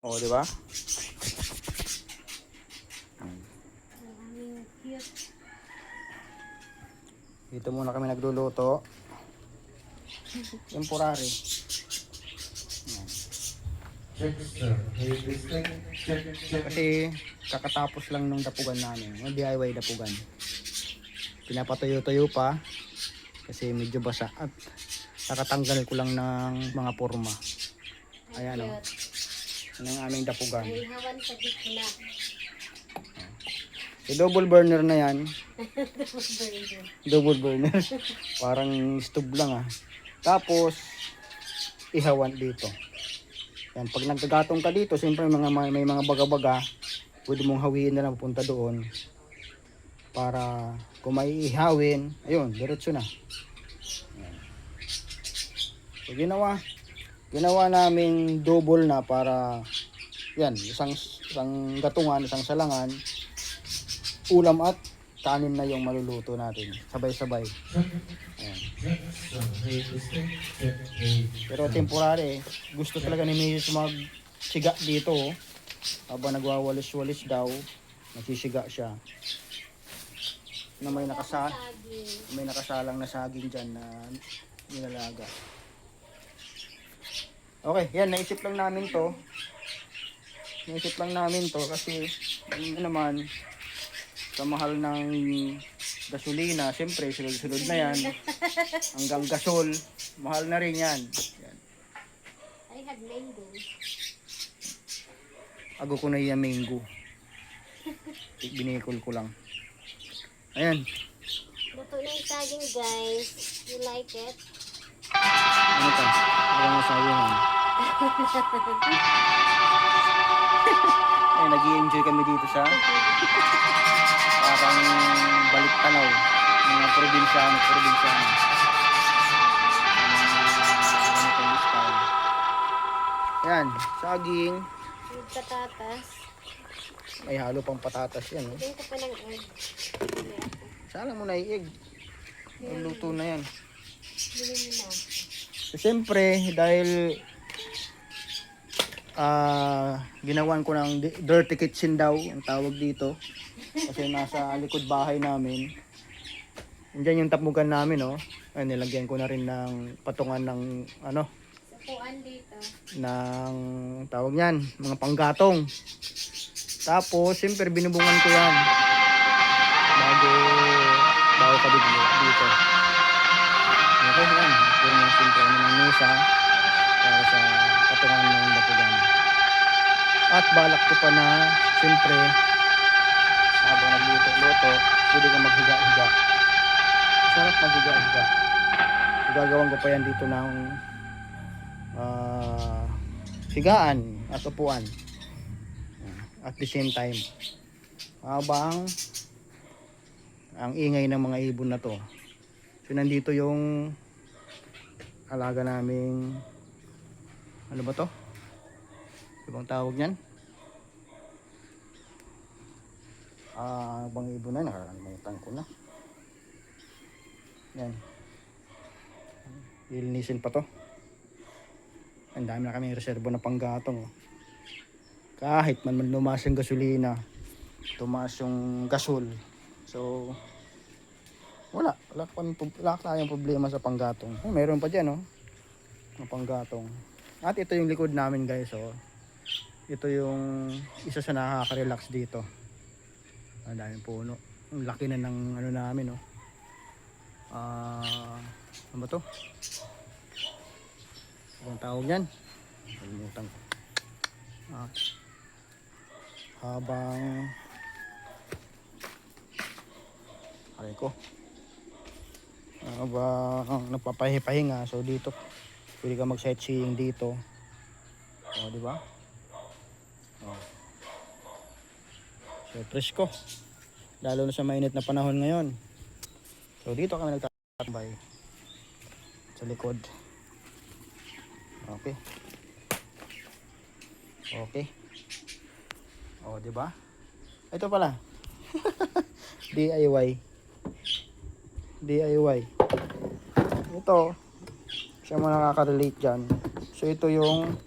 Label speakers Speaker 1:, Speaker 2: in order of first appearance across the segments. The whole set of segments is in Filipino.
Speaker 1: O, di ba? Dito muna kami nagluluto. Temporary. Kasi kakatapos lang nung dapugan namin, yung DIY dapugan. Pinapatuyo-tuyo pa kasi medyo basa at nakatanggal ko lang ng mga porma. Ayan o. Yan ang aming dapugan.
Speaker 2: Ay, hawan sa gitna.
Speaker 1: So, double burner na yan.
Speaker 2: Burger.
Speaker 1: Double burner. Parang stove lang ah. Tapos, ihawan dito. Yan, pag nagkagatong ka dito, siyempre may mga baga-baga, pwede mong hawiin na lang pupunta doon. Para kung may ihawin, ayun, diretso na. Yan. So, ginawa namin double na para, yan, isang gatungan, isang salangan, ulam at kanin na yung maluluto natin. Sabay-sabay. Ayan. Pero temporary, gusto talaga ni Mrs. magsiga dito. Habang nagwawalis-walis daw, nagsisiga siya. Na may nakasalang na saging dyan na nilalaga. Okay, yan, naisip lang namin to. Kasi, ano naman, sa mahal ng gasolina, siyempre sunod-sunod na yan. Hanggang gasol, mahal na rin yan. Yan.
Speaker 2: I had mango.
Speaker 1: Ago ko na yung mango. Binikol ko lang. Ayan.
Speaker 2: Luto na yung saging, guys. You like it?
Speaker 1: Ano to? Parang masabihan. Ay, nag-i-enjoy kami dito sa parang balik tanaw mga probinsyano. Ganitong style. Ayan, saging.
Speaker 2: With patatas.
Speaker 1: May halo pang patatas yan. Oh.
Speaker 2: Bigyan ko pa ng egg.
Speaker 1: Sala mo na iig. Luto na yan.
Speaker 2: Bili mo na.
Speaker 1: So, siyempre, dahil ginawan ko ng dirty kitchen daw ang tawag dito. Kasi nasa likod bahay namin. Diyan yung tapugan namin, oh. Ay, nilagyan ko na rin ng patungan ng ano,
Speaker 2: Sapuan dito.
Speaker 1: ng tawag niyan, mga panggatong. Tapos, siyempre binubungan ko yan bago kabig dito. Okay, yan. Puro na siyempre ano ng mesa para sa patungan ng dapugan. At balak ko pa na siyempre habang nagluto-luto, pwede kang maghiga-higa. Sarap maghiga-higa. So, gagawin ko pa yan dito ng higaan at upuan. At the same time, habang ang ingay ng mga ibon na to. So, nandito yung alaga naming ano ba to? Ibang tawag niyan? Bang ibon na, nakakalimutan ko na. Yan. Ilinisin pa to. Ang dami na kami reservo na panggatong. Kahit man lumas yung gasolina, tumaas yung gasol. So, wala tayong problema sa panggatong. Meron pa dyan, oh. Ang panggatong. At ito yung likod namin, guys, oh. Ito yung isa sa nakaka-relax dito. Ang daming puno. Ang laki na ng ano namin, oh. Ano ba to? Anong tawag yan? Kalimutan ko. Habang aray ko habang nagpapahinga, so dito pwede ka mag sightseeing dito, di ba? So presko lalo na sa mainit na panahon ngayon. So dito kami nagtatambay sa likod. Okay. Di ba? Ito pala. DIY. Ito, siya mo nakaka-relate dyan. So ito yung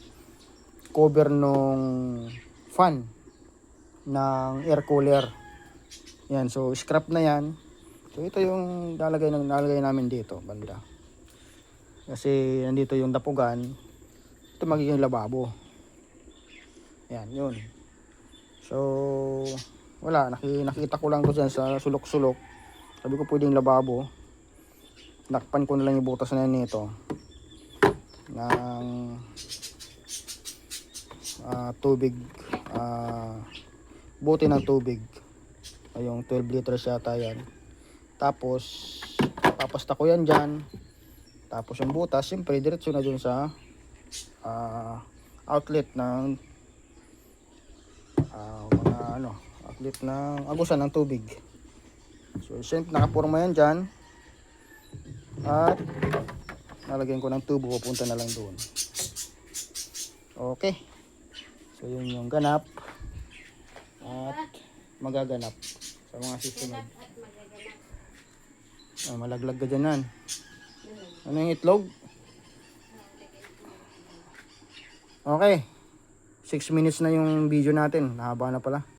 Speaker 1: cover nung fan ng air cooler. Yan, so scrap na yan. So ito yung nalagay namin dito banda. Kasi nandito yung dapugan. Ito magiging lababo. Yan, yun. So wala, nakita ko lang to dyan sa sulok-sulok. Sabi ko pwedeng lababo. Nakpan ko na lang yung butas na yan nito ng tubig, bote ng tubig. Yung 12 liters yata yan. Tapos papasta ko yan dyan. Tapos yung butas siyempre diretso na dun sa outlet ng mga outlet ng agusan ng tubig. So siyempre nakapurma yan dyan. At nalagyan ko ng tubo, pupunta na lang doon. Okay. So yun yung ganap at magaganap sa mga susunod. Malaglag ka dyan yan. Ano yung itlog? Okay. 6 minutes na yung video natin. Nahaba na pala.